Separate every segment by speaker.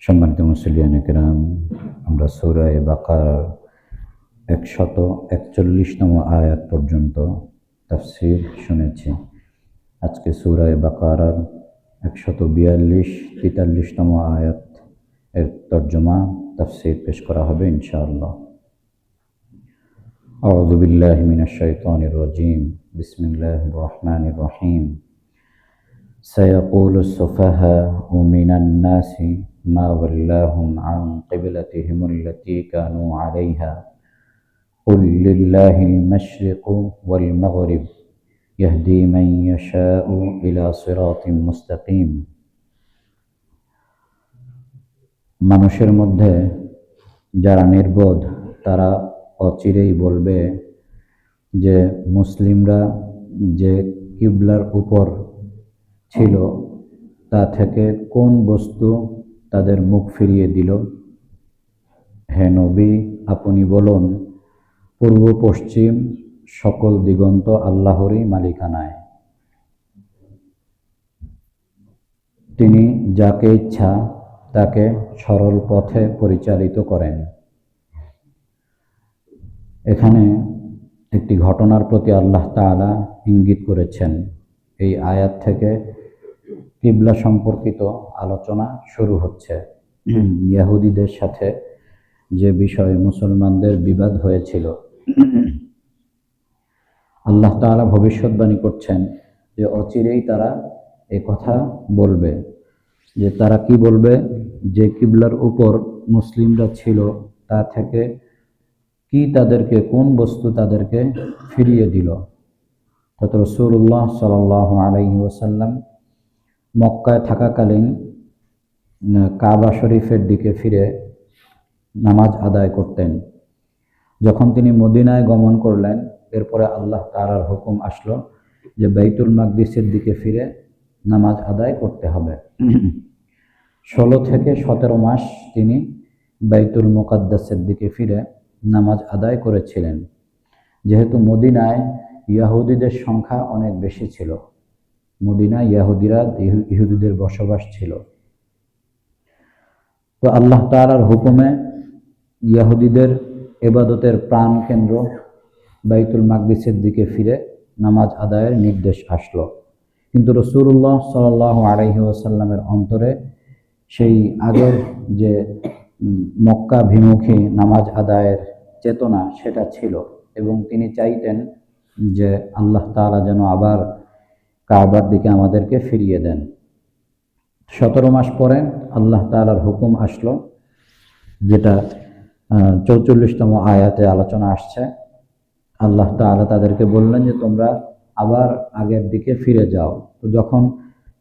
Speaker 1: সম্মানিত মুসলিয়ান কিরাম, আমরা সূরা বাকারার 141তম আয়াত পর্যন্ত তাফসীর শুনেছি। আজকে সূরা বাকারার 142-43তম আয়াত এর তর্জমা তাফসীর পেশ করা হবে ইনশাআল্লাহ। আউযু বিল্লাহি মিনাশ শাইতানির রাজীম। বিসমিল্লাহির রহমানির রহিম। سيقول السفهاء من الناس ما ولاهم عن قبلتهم التي كانوا عليها قل لله المشرق والمغرب يهدي من يشاء إلى صراط مستقيم। মানুষের মধ্যে যারা নির্বোধ তারা অচিরেই বলবে যে মুসলিমরা যে কিবলার উপর ছিল তা থেকে কোন বস্তু তাদের মুখ ফিরিয়ে দিল। হে নবী, আপনি বলুন, পূর্ব পশ্চিম সকল দিগন্ত আল্লাহরই মালিকানায়। তিনি যাকে ইচ্ছা তাকে সরল পথে পরিচালিত করেন। এখানে একটি ঘটনার প্রতি আল্লাহ তাআলা ইঙ্গিত করেছেন। এই আয়াত থেকে কিবলা সম্পর্কিত আলোচনা শুরু হচ্ছে। ইহুদিদের সাথে যে বিষয়ে মুসলমানদের বিবাদ হয়েছিল, আল্লাহ তাআলা ভবিষ্যৎবাণী করছেন যে অচিরেই তারা এ কথা বলবে। যে তারা কি বলবে? যে কিবলার উপর মুসলিমরা ছিল তা থেকে কি তাদেরকে, কোন বস্তু তাদেরকে ফিরিয়ে দিল। তত রাসূলুল্লাহ সাল্লাল্লাহু আলাইহি ওয়াসাল্লাম মক্কায় থাকাকালীন কাবা শরীফের দিকে ফিরে নামাজ আদায় করতেন। যখন তিনি মদিনায় গমন করলেন, এরপরে আল্লাহ তাআলার হুকুম আসলো যে বাইতুল মাকদিসের দিকে ফিরে নামাজ আদায় করতে হবে। 16 থেকে 17 মাস তিনি বাইতুল মুকাদ্দাসের দিকে ফিরে নামাজ আদায় করেছিলেন। যেহেতু মদিনায় ইহুদিদের সংখ্যা অনেক বেশি ছিল, মদিনায় ইহুদিদের বসবাস ছিল, তো আল্লাহ তাআলার হুকুমে ইহুদিদের ইবাদতের প্রাণ কেন্দ্র বাইতুল মাকদিসের দিকে ফিরে নামাজ আদায়ের নির্দেশ আসলো। কিন্তু রাসূলুল্লাহ সাল্লাল্লাহু আলাইহি ওয়াসাল্লামের অন্তরে সেই আগের যে মক্কাভিমুখী নামাজ আদায়ের চেতনা সেটা ছিল, এবং তিনি চাইতেন যে আল্লাহ তাআলা যেন আবার কাবার দিকে আমাদেরকে ফিরিয়ে দেন। 17 মাস পরে আল্লাহ তাআলার হুকুম আসলো, যেটা 44তম আয়াতে আলোচনা আসছে। আল্লাহ তাআলা তাদেরকে বললেন যে তোমরা আবার আগের দিকে ফিরে যাও। তো যখন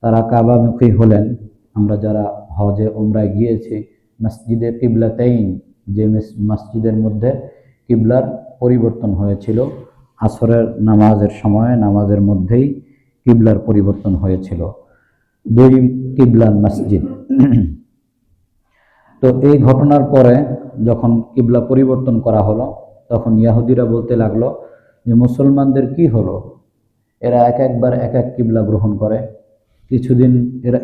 Speaker 1: তারা কাবামুখী হলেন, আমরা যারা হজে উমরায় গিয়েছি, মসজিদে কিবলাতাইন, যে মসজিদের মধ্যে কিবলার পরিবর্তন হয়েছিল, আসরের নামাজের সময় নামাজের মধ্যেই কিবলার পরিবর্তন হয়েছিল, দুই কিবলার মসজিদ। তো এই ঘটনার পরে যখন কিবলা পরিবর্তন করা হলো, তখন ইহুদিরা বলতে লাগলো যে মুসলমানদের কি হলো, এরা একবার এক এক কিবলা গ্রহণ করে। কিছুদিন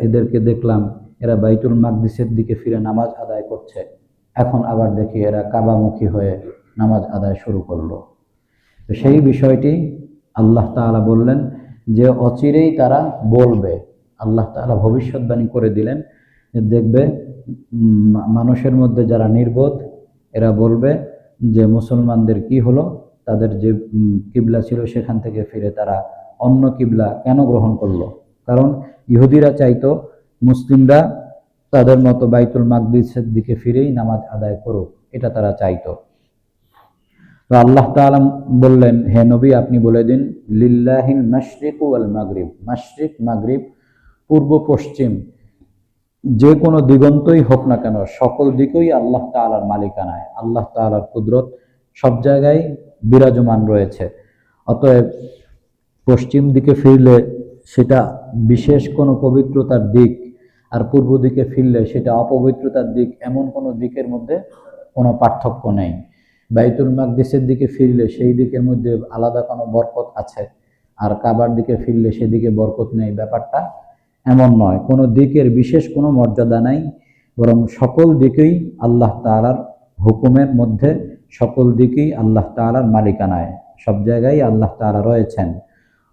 Speaker 1: এদেরকে দেখলাম এরা বাইতুল মাকদিসের দিকে ফিরে নামাজ আদায় করছে, এখন আবার দেখি এরা কাবামুখী হয়ে নামাজ আদায় শুরু করলো। তো সেই বিষয়টি আল্লাহ তাআলা বললেন যে অচিরেই তারা বলবে। আল্লাহ তাআলা ভবিষ্যৎবাণী করে দিলেন যে দেখবে মানুষের মধ্যে যারা নির্বোধ এরা বলবে যে মুসলমানদের কি হলো, তাদের যে কিবলা ছিল সেখান থেকে ফিরে তারা অন্য কিবলা কেন গ্রহণ করলো। কারণ ইহুদিরা চাইতো মুসলিমরা তাদের মতো বাইতুল মাকদিসের দিকে ফিরেই নামাজ আদায় করুক, এটা তারা চাইতো। তো আল্লাহ তাআলা বললেন, হে নবী, আপনি বলে দিন, লিল্লাহিল মাশরিকু ওয়াল মাগরিব, মাশরিক মাগরিব, পূর্ব পশ্চিম যে কোনো দিগন্তই হোক না কেন, সকল দিকেই আল্লাহ তাআলার মালিকানায়। আল্লাহ তাআলার কুদরত সব জায়গায় বিরাজমান রয়েছে। অতএব পশ্চিম দিকে ফিরলে সেটা বিশেষ কোনো পবিত্রতার দিক, আর পূর্ব দিকে ফিরলে সেটা অপবিত্রতার দিক, এমন কোনো দিকের মধ্যে কোনো পার্থক্য নেই। বাইতুল মাকদিসের দিকে ফিরলে সেই দিকের মধ্যে আলাদা কোনো বরকত আছে, আর কাবার দিকে ফিরলে সেদিকে বরকত নেই, ব্যাপারটা এমন নয়। কোনো দিকের বিশেষ কোনো মর্যাদা নাই। বরং সকল দিকেই আল্লাহ তাআলার হুকুমের মধ্যে, সকল দিকেই আল্লাহ তাআলার মালিকানায়, সব জায়গায় আল্লাহ তাআলা রয়েছেন।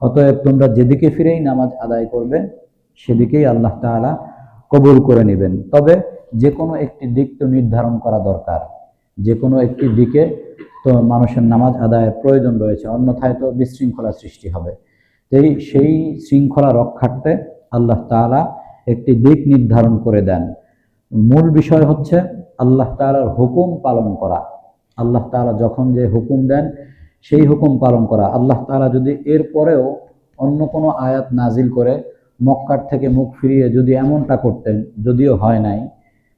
Speaker 1: অতএব তোমরা যেদিকে ফিরেই নামাজ আদায় করবে সেদিকেই আল্লাহ তাআলা কবুল করে নেবেন। তবে যে কোনো একটি দিক তো নির্ধারণ করা দরকার, যে কোনো একটি দিকে তো মানুষের নামাজ আদায়ের প্রয়োজন রয়েছে, অন্যথায় তো বিশৃঙ্খলা সৃষ্টি হবে। সেই শৃঙ্খলা রক্ষার্থে আল্লাহ তাআলা একটি দিক নির্ধারণ করে দেন। মূল বিষয় হচ্ছে আল্লাহ তাআলার হুকুম পালন করা। আল্লাহ তাআলা যখন যে হুকুম দেন সেই হুকুম পালন করা। আল্লাহ তাআলা যদি এর পরেও অন্য কোনো আয়াত নাজিল করে মক্কার থেকে মুখ ফিরিয়ে যদি এমনটা করতেন, যদিও হয় নাই,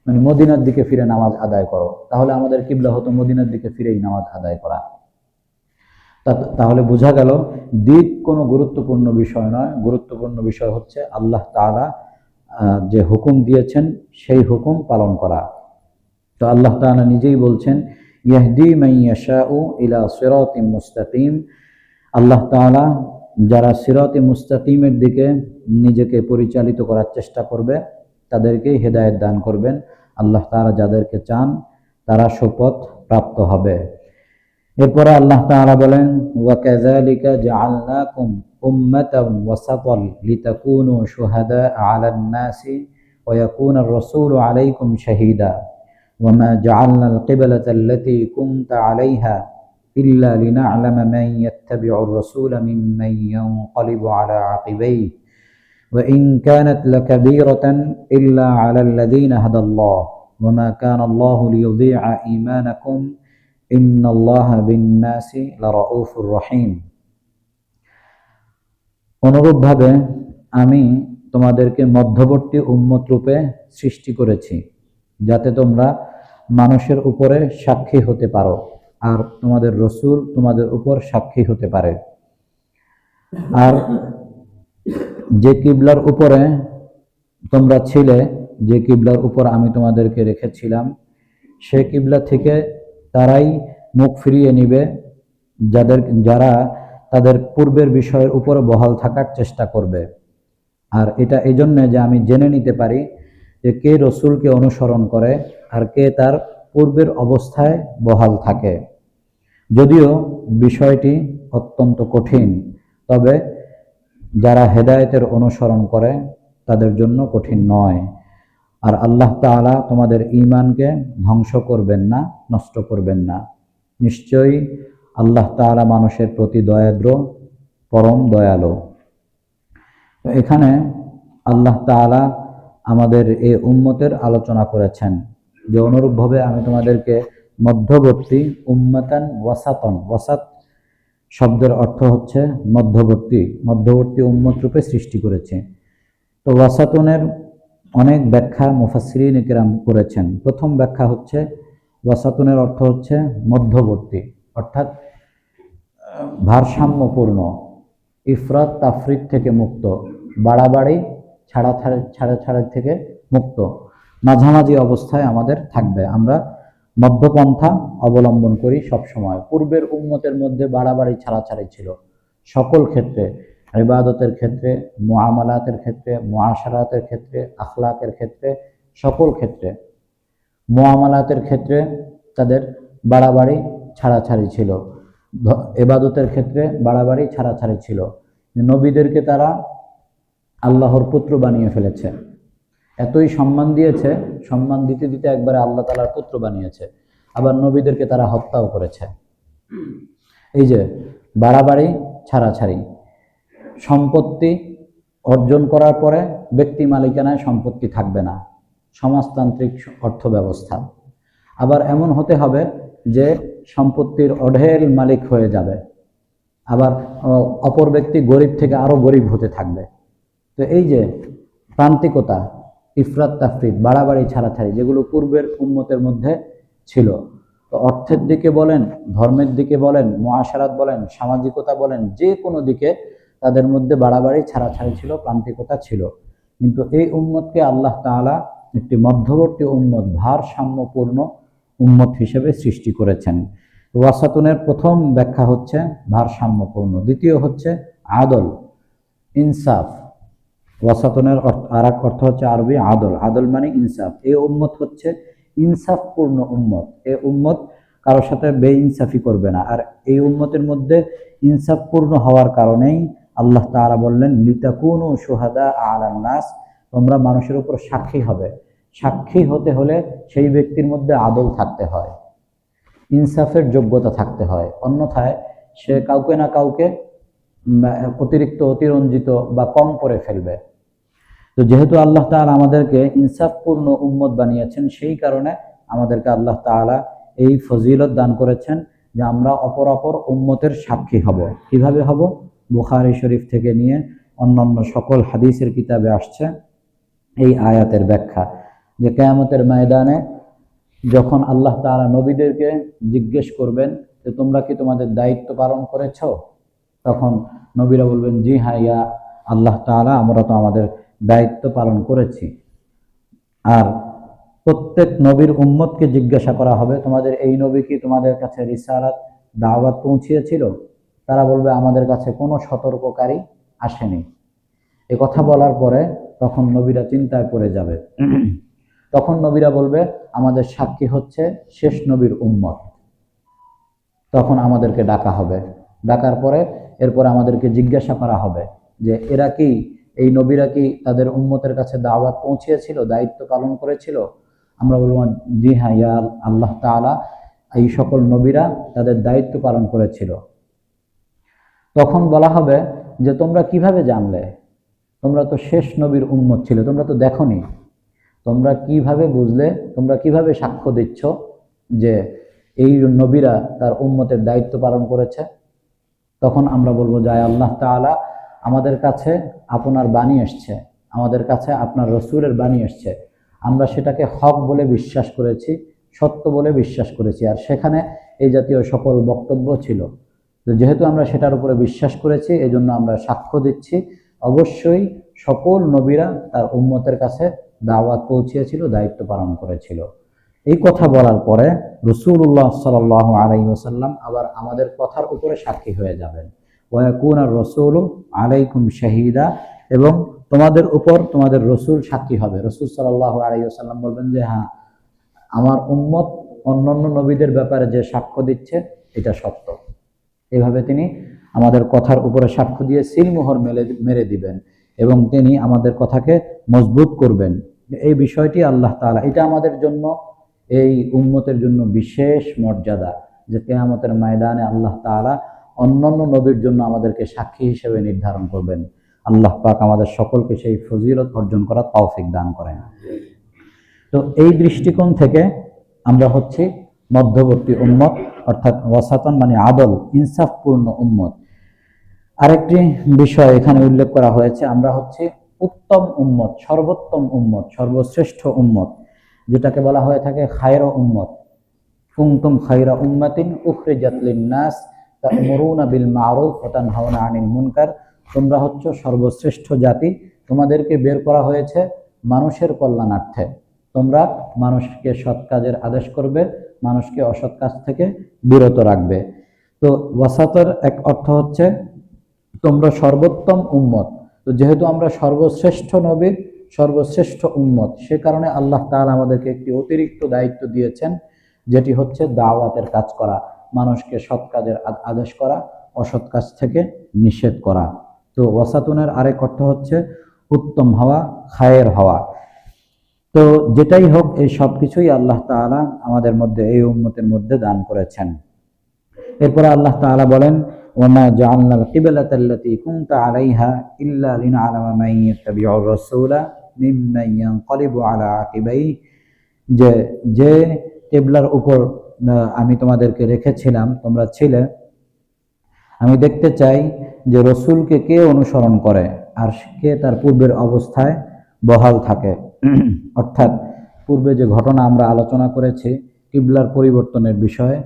Speaker 1: মানে মদিনার দিকে ফিরে নামাজ আদায় করো, তাহলে আমাদের কিবলা হতো মদিনার দিকে ফিরেই নামাজ আদায় করা। তাহলে বোঝা গেল দিক কোনো গুরুত্বপূর্ণ বিষয় নয়, গুরুত্বপূর্ণ বিষয় হচ্ছে আল্লাহ তাআলা যে হুকুম দিয়েছেন সেই হুকুম পালন করা। তো আল্লাহ তাআলা নিজেই বলছেন, ইয়াহদি মান ইয়াশাউ ইলা সিরাতিম মুস্তাকিম। আল্লাহ তাআলা যারা সিরাতে মুস্তাকিমের দিকে নিজেকে পরিচালিত করার চেষ্টা করবে তাদেরকেই হেদায়েত দান করবেন। আল্লাহ তাআলা যাদেরকে চান তারা সুপথ প্রাপ্ত হবে। এরপরে আল্লাহ তাআলা বলেন, ওয়া কাযালিকা জাআলনাকুম উম্মাতান ওয়াসাতান লিতাকুনু শুহাদা আলান নাসি ওয়া ইয়াকুনা আর-রাসূলু আলাইকুম শাহীদা ওয়া মা জাআলনাল কিবলাতাল্লাতী কুনতা আলাইহা ইল্লা লিনা'লামা মান ইয়াত্তাবি'ুর রাসূলা মিম্মান ইয়ানকালিবু আলা আকিবাইহি ওয়া ইন কানাত লাকাবীরাতান ইল্লা আলাল্লাযীনা হাদাল্লাহ ওয়া মা কানা আল্লাহু লিয়ুযী'a ঈমানাকুম ইন্নাল্লাহা বিন-নাসি লারাউফুর রহিম। অনুরূপভাবে আমি তোমাদেরকে মধ্যবর্তী উম্মত রূপে সৃষ্টি করেছি, যাতে তোমরা মানুষের উপরে সাক্ষী হতে পারো আর তোমাদের রসূল তোমাদের উপর সাক্ষী হতে পারে। আর যে কিবলার উপরে তোমরা ছিলে, যে কিবলার উপর আমি তোমাদেরকে রেখেছিলাম, সে কিবলা থেকে তারাই মুখ ফিরিয়ে নিবে যারা তাদের পূর্বের বিষয়ের উপর বহাল থাকার চেষ্টা করবে। আর এটা এই জন্যে যে আমি জেনে নিতে পারি যে কে রসূলকে অনুসরণ করে আর কে তার পূর্বের অবস্থায় বহাল থাকে। যদিও বিষয়টি অত্যন্ত কঠিন, তবে যারা হেদায়েতের অনুসরণ করে তাদের জন্য কঠিন নয়। আর আল্লাহ তাআলা তোমাদের ঈমানকে ধ্বংস করবেন না, নষ্ট করবেন না। নিশ্চয়ই আল্লাহ তাআলা মানুষের প্রতি দয়াদ্র, পরম দয়ালু। এখানে আল্লাহ তাআলা আমাদের এই উম্মতের আলোচনা করেছেন যে অনুরূপভাবে আমি তোমাদেরকে মধ্যবর্তী উম্মাতান ওয়াসাতন, ওয়াসাত শব্দের অর্থ হচ্ছে মধ্যবর্তী, মধ্যবর্তী উম্মত রূপে সৃষ্টি করেছে। তো ওয়াসাতনের অনেক ব্যাখ্যা মুফাসসিরিন কিরাম করেছেন। প্রথম ব্যাখ্যা হচ্ছে ওয়াসাতনের অর্থ হচ্ছে মধ্যবর্তী, অর্থাৎ ভারসাম্যপূর্ণ, ইফরাত তাফরিত থেকে মুক্ত, বাড়াবাড়ি ছাড়াছাড়ি থেকে মুক্ত, মাঝামাঝি অবস্থায় আমাদের থাকবে। আমরা মধ্যপন্থা অবলম্বন করি সব সময়। পূর্বের উম্মতের মধ্যে বাড়াবাড়ি ছাড়াছাড়ি ছিল সকল ক্ষেত্রে, ইবাদতের ক্ষেত্রে, মুআমালাতের ক্ষেত্রে, মুআশারাতের ক্ষেত্রে, আখলাকের ক্ষেত্রে, সকল ক্ষেত্রে। মুআমালাতের ক্ষেত্রে তাদের বাড়াবাড়ি ছাড়াছাড়ি ছিল, ইবাদতের ক্ষেত্রে বাড়াবাড়ি ছাড়াছাড়ি ছিল। নবীদেরকে তারা আল্লাহর পুত্র বানিয়ে ফেলেছে, এতই সম্মান দিয়েছে, সম্মান দিতে দিতে একবারে আল্লাহ তাআলার পুত্র বানিয়েছে। আবার নবীদেরকে তারা হত্যাও করেছে। এই যে বাড়াবাড়ি ছাড়াছাড়ি। সম্পত্তি অর্জন করার পরে ব্যক্তি মালিকানায় সম্পত্তি থাকবে না, সমাজতান্ত্রিক অর্থ ব্যবস্থা। আবার এমন হতে হবে যে সম্পত্তির অঢেল মালিক হয়ে যাবে, আবার অপর ব্যক্তি গরিব থেকে আরো গরিব হতে থাকবে। তো এই যে প্রান্তিকতা, ইফরাত তাফরিত, বাড়াবাড়ি ছাড়াছাড়ি, যেগুলো পূর্বের উম্মতের মধ্যে ছিল, তো অর্থের দিকে বলেন, ধর্মের দিকে বলেন, মুআশারাত বলেন, সামাজিকতা বলেন, যে কোনো দিকে তাদের মধ্যে বাড়াবাড়ি ছাড়াছাড়ি ছিল, প্রান্তিকতা ছিল। কিন্তু এই উম্মতকে আল্লাহ তাআলা একটি মধ্যবর্তী উম্মত, ভারসাম্যপূর্ণ উম্মত হিসেবে সৃষ্টি করেছেন। ওয়াসাতুনের প্রথম ব্যাখ্যা হচ্ছে ভারসাম্যপূর্ণ, দ্বিতীয় হচ্ছে আদল, ইনসাফ। ওয়াসাতনের আর এক অর্থ হচ্ছে আরবি আদল। আদল মানে ইনসাফ। এই উম্মত হচ্ছে ইনসাফপূর্ণ উম্মত। এই উম্মত কারোর সাথে বেইনসাফি করবে না। আর এই উম্মতের মধ্যে ইনসাফপূর্ণ হওয়ার কারণেই আল্লাহ তাআলা বললেন লিতাকুনু শুহাদা আলান নাস, তোমরা মানুষের উপর সাক্ষী হবে। সাক্ষী হতে হলে সেই ব্যক্তির মধ্যে আদল থাকতে হয়, ইনসাফের যোগ্যতা থাকতে হয়, অন্যথায় সে কাউকে না কাউকে অতিরিক্ত অতিরঞ্জিত বা কম করে ফেলবে। তো যেহেতু আল্লাহ তাআলা আমাদেরকে ইনসাফপূর্ণ উম্মত বানিয়েছেন, সেই কারণে আমাদেরকে আল্লাহ তাআলা এই ফজিলত দান করেছেন যে আমরা অপর উম্মতের সাক্ষী হব। কিভাবে হব? বুখারী শরীফ থেকে নিয়ে অন্যান্য সকল হাদিসের কিতাবে আসছে এই আয়াতের ব্যাখ্যা, যে কিয়ামতের ময়দানে যখন আল্লাহ তাআলা নবীদেরকে জিজ্ঞেস করবেন যে তোমরা কি তোমাদের দায়িত্ব পালন করেছ, তখন নবীরা বলবেন জি হ্যাঁ ইয়া আল্লাহ তাআলা, আমরা তো আমাদের দায়িত্ব পালন করেছি। আর প্রত্যেক নবীর উম্মতকে জিজ্ঞাসা করা হবে তোমাদের এই নবী কি তোমাদের কাছে রিসালাত দাওয়াত পৌঁছিয়েছিল? তারা বলবে আমাদের কাছে কোনো সতর্ককারী আসেনি। এ কথা বলার পরে তখন নবীরা চিন্তায় পড়ে যাবে। তখন নবীরা বলবে আমাদের সাক্ষী হচ্ছে শেষ নবীর উম্মত। তখন আমাদেরকে ডাকা হবে, ডাকার পরে এরপর আমাদেরকে জিজ্ঞাসা করা হবে যে এরা কি, এই নবীরা কি তাদের উম্মতের কাছে দাওয়াত পৌঁছিয়েছিল, দায়িত্ব পালন করেছিল? আমরা বলবো জি হ্যাঁ ইয়া আল্লাহ তাআলা, এই সকল নবীরা তাদের দায়িত্ব পালন করেছিল। তখন বলা হবে যে তোমরা কিভাবে জানলে? তোমরা তো শেষ নবীর উম্মত ছিল, তোমরা তো দেখোনি, তোমরা কিভাবে বুঝলে, তোমরা কিভাবে সাক্ষ্য দিচ্ছ যে এই নবীরা তার উম্মতের দায়িত্ব পালন করেছে? তখন আমরা বলবো যায় আল্লাহ তাআলা আমাদের কাছে আপনার বাণী এসছে, আমাদের কাছে আপনার রসুলের বাণী এসছে, আমরা সেটাকে হক বলে বিশ্বাস করেছি, সত্য বলে বিশ্বাস করেছি, আর সেখানে এই জাতীয় সকল বক্তব্য ছিল। তো যেহেতু আমরা সেটার উপরে বিশ্বাস করেছি, এই জন্য আমরা সাক্ষ্য দিচ্ছি অবশ্যই সকল নবীরা তার উম্মতের কাছে দাওয়াত পৌঁছিয়েছিল, দায়িত্ব পালন করেছিল। এই কথা বলার পরে রাসূলুল্লাহ সাল্লাল্লাহু আলাইহি ওয়াসাল্লাম আবার আমাদের কথার উপরে সাক্ষী হয়ে যাবেন। ওয়া ইয়াকুনার রাসূলু আলাইকুম শাহীদা, এবং তোমাদের উপর তোমাদের রসুল সাক্ষী হবে। রাসূল সাল্লাল্লাহু আলাইহি ওয়াসাল্লাম বলবেন যে হ্যাঁ আমার উম্মত অন্যান্য নবীদের ব্যাপারে যে সাক্ষ্য দিচ্ছে এটা সত্য। এভাবে তিনি আমাদের কথার উপরে সাক্ষ্য দিয়ে সিলমোহর মেরে দিবেন এবং তিনি আমাদের কথাকে মজবুত করবেন। এই বিষয়টি আল্লাহ তাআলা, এটা আমাদের জন্য, এই উম্মতের জন্য বিশেষ মর্যাদা যে কিয়ামতের ময়দানে আল্লাহ তাআলা অন্যান্য নবীর জন্য আমাদেরকে সাক্ষী হিসেবে নির্ধারণ করবেন। আল্লাহ পাক আমাদের সকলকে সেই ফজিলত অর্জন করার তৌফিক দান করেন। তো এই দৃষ্টিকোণ থেকে আমরা হচ্ছি মধ্যবর্তী উম্মত, অর্থাৎ ওয়াসাতন মানে আদল, ইনসাফপূর্ণ উম্মত। আরেকটি বিষয় এখানে উল্লেখ করা হয়েছে, আমরা হচ্ছে উত্তম উম্মত, সর্বোত্তম উম্মত, সর্বশ্রেষ্ঠ উম্মত, যেটাকে বলা হয়ে থাকে খায়র উম্মত। কুনতুম খায়রা উম্মাতিন উখরিজাত লিন-নাস তা'মুরুনা বিল মা'রুফ ওয়া তানহাউনা আনিল মুনকার, তোমরা হচ্ছে সর্বশ্রেষ্ঠ জাতি, তোমাদেরকে বের করা হয়েছে মানুষের কল্যাণার্থে, তোমরা মানুষকে সৎ কাজের আদেশ করবে, মানুষকে অসৎ কাজ থেকে বিরত রাখবে। তো ওয়াসাতের এক অর্থ হচ্ছে তোমরা সর্বোত্তম উম্মত। তো যেহেতু আমরা সর্বশ্রেষ্ঠ নবীর সর্বশ্রেষ্ঠ উম্মত, সে কারণে আল্লাহ তাআলা আমাদেরকে একটি অতিরিক্ত দায়িত্ব দিয়েছেন, যেটি হচ্ছে দাওয়াতের কাজ করা, মানুষকে সৎ কাজের আদেশ করা, অসৎ কাজ থেকে নিষেধ করা। তো ওয়াসাতুনের আরেক অর্থ হচ্ছে উত্তম হওয়া, খায়ের হওয়া। তো যেটাই হোক, এই সব কিছুই আল্লাহ তাআলা আমাদের মধ্যে, এই উম্মতের মধ্যে দান করেছেন। এরপরে আল্লাহ তাআলা বলেন ওয়ামা জাআলনাল কিবলাতাল্লাতী কুনতা আলাইহা ইল্লা লিনআলামা মান ইয়াত্তাবিউর রাসূলা মিম্মান ইয়ানকালিবু আলা আকিবাইহি, যে যে কিবলার উপর আমি তোমাদেরকে রেখেছিলাম, তোমরা ছিলে, আমি দেখতে চাই যে রসুলকে কে অনুসরণ করে আর কে তার পূর্বের অবস্থায় বহাল থাকে। অর্থাৎ পূর্বে যে ঘটনা আমরা আলোচনা করেছি কিবলার পরিবর্তনের বিষয়ে,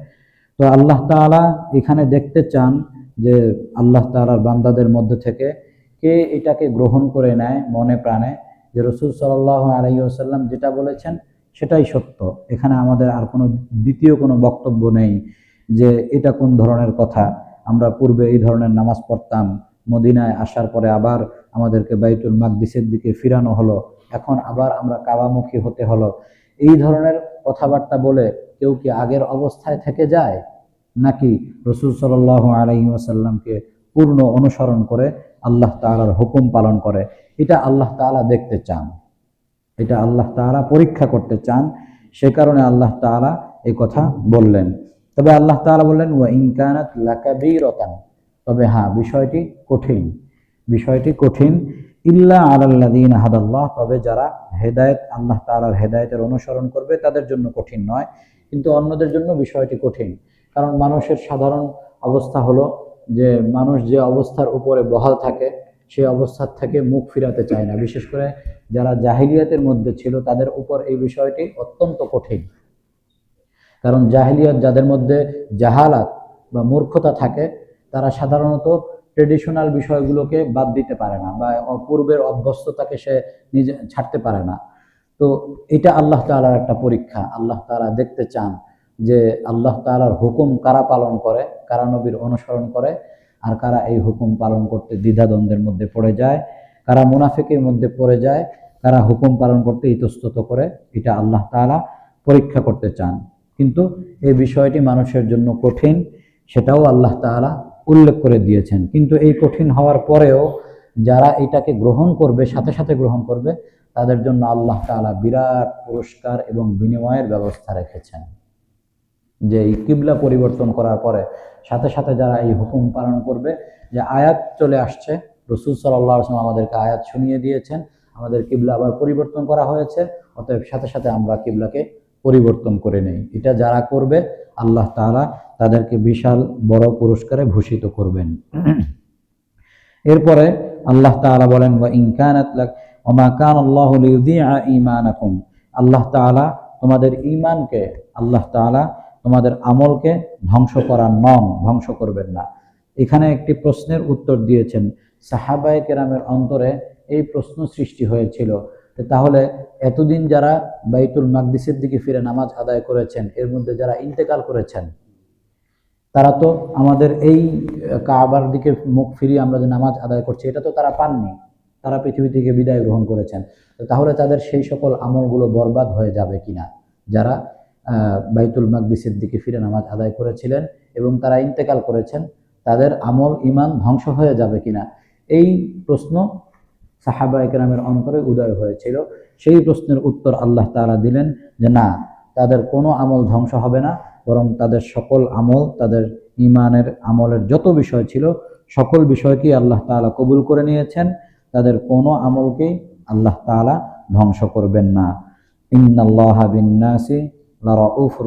Speaker 1: তো আল্লাহ তাআলা এখানে দেখতে চান যে আল্লাহ তাআলার বান্দাদের মধ্যে থেকে কে এটাকে গ্রহণ করে নেয় মনে প্রাণে, যে রাসূল সাল্লাল্লাহু আলাইহি ওয়াসাল্লাম যেটা বলেছেন সেটাই সত্য, এখানে আমাদের আর কোনো দ্বিতীয় কোনো বক্তব্য নেই যে এটা কোন ধরনের কথা, আমরা পূর্বে এই ধরনের নামাজ পড়তাম, মদিনায় আসার পরে আবার আমাদেরকে বাইতুল মাকদিসের দিকে ফিরানো হলো, এখন আবার আমরা কাবামুখী হতে হলো। এই ধরনের কথাবার্তা বলে কেউ কি আগের অবস্থায় থেকে যায়, নাকি রাসূল সাল্লাল্লাহু আলাইহি ওয়াসাল্লামকে পূর্ণ অনুসরণ করে আল্লাহ তাআলার হুকুম পালন করে? এটা আল্লাহ তাআলা দেখতে চান, এটা আল্লাহ তাআলা পরীক্ষা করতে চান। সে কারণে আল্লাহ তাআলা এই কথা বললেন। তবে আল্লাহ তাআলা বললেন ওয়া ইন কানাত লাকাবীরাতান, তবে হ্যাঁ, বিষয়টি কঠিন, বিষয়টি কঠিন। ইল্লা আলাল্লাযীনা হাদাল্লাহ, তবে যারা হেদায়েত, আল্লাহ তাআলার হেদায়েতের অনুসরণ করবে তাদের জন্য কঠিন নয়, কিন্তু অন্যদের জন্য বিষয়টি কঠিন। কারণ মানুষের সাধারণ অবস্থা হলো যে মানুষ যে অবস্থার উপরে বহাল থাকে সেই অবস্থার থেকে মুখ ফিরাতে চায় না। বিশেষ করে যারা জাহিলিয়াতের মধ্যে ছিল তাদের উপর এই বিষয়টি অত্যন্ত কঠিন। কারণ জাহিলিয়াত, যাদের মধ্যে জাহালাত বা মূর্খতা থাকে, তারা সাধারণত ট্রেডিশনাল বিষয়গুলোকে বাদ দিতে পারে না, বা পূর্বের অভ্যস্ততাকে সে নিজে ছাড়তে পারে না। তো এটা আল্লাহ তাআলার একটা পরীক্ষা। আল্লাহ তাআলা দেখতে চান যে আল্লাহ তাআলার হুকুম কারা পালন করে, কারা নবীর অনুসরণ করে, আর কারা এই হুকুম পালন করতে দ্বিধাদ্বন্দ্বের মধ্যে পড়ে যায়, কারা মুনাফিকের মধ্যে পড়ে যায়, কারা হুকুম পালন করতে ইতস্তত করে। এটা আল্লাহ তাআলা পরীক্ষা করতে চান। কিন্তু এই বিষয়টি মানুষের জন্য কঠিন, সেটাও আল্লাহ তাআলা উল্লেখ করে দিয়েছেন। কিন্তু এই কঠিন হওয়ার পরেও যারা এটাকে গ্রহণ করবে, সাথে সাথে গ্রহণ করবে, তাদের জন্য আল্লাহ তাআলা বিরাট পুরস্কার এবং বিনিময়ের ব্যবস্থা রেখেছেন। যে এই কিবলা পরিবর্তন করার পরে সাথে সাথে যারা এই হুকুম পালন করবে, যে আয়াত চলে আসছে, রাসূল সাল্লাল্লাহু আলাইহি ওয়াসাল্লাম আমাদেরকে আয়াত শুনিয়ে দিয়েছেন, আমাদের কিবলা আবার পরিবর্তন করা হয়েছে, অতএব সাথে সাথে আমরা কিবলাকে পরিবর্তন করে নেই। এটা যারা করবে আল্লাহ তাআলা তাদেরকে বিশাল বড় পুরস্কারে ভূষিত করবেন। এরপরে আল্লাহ তাআলা বলেন ওয়া ইন কানাত লাক ওয়া মা কানাল্লাহু লিইউযিআ ঈমানাকুম, আল্লাহ তাআলা তোমাদের ঈমানকে, আল্লাহ তাআলা তোমাদের আমলকে ধ্বংস করার নন, ধ্বংস করবেন না। এখানে একটি প্রশ্নের উত্তর দিয়েছেন। সাহাবায়ে কেরামের অন্তরে এই প্রশ্ন সৃষ্টি হয়েছিল, তাহলে এতদিন যারা বাইতুল মাকদিসের দিকে ফিরে নামাজ আদায় করেছেন, এর মধ্যে যারা ইন্তেকাল করেছেন, তারা তো আমাদের এই কাবার দিকে মুখ ফিরিয়ে আমরা যে নামাজ আদায় করছি এটা তো তারা পাননি, তারা পৃথিবী থেকে বিদায় গ্রহণ করেছেন। তাহলে তাদের সেই সকল আমলগুলো বরবাদ হয়ে যাবে কিনা, যারা বাইতুল মাকদিসের দিকে ফিরে নামাজ আদায় করেছিলেন এবং তারা ইন্তেকাল করেছেন, তাদের আমল ইমান ধ্বংস হয়ে যাবে কিনা, এই প্রশ্ন সাহাবায়ে কেরামের অন্তরে উদয় হয়েছিল। সেই প্রশ্নের উত্তর আল্লাহ তাআলা দিলেন যে না, তাদের কোনো আমল ধ্বংস হবে না, বরং তাদের সকল আমল, তাদের ইমানের আমলের যত বিষয় ছিল সকল বিষয়কেই আল্লাহ তাআলা কবুল করে নিয়েছেন, তাদের কোনো আমলকেই আল্লাহ তাআলা ধ্বংস করবেন না। ইন্নাল্লাহা বিন-নাসি লারাউফুর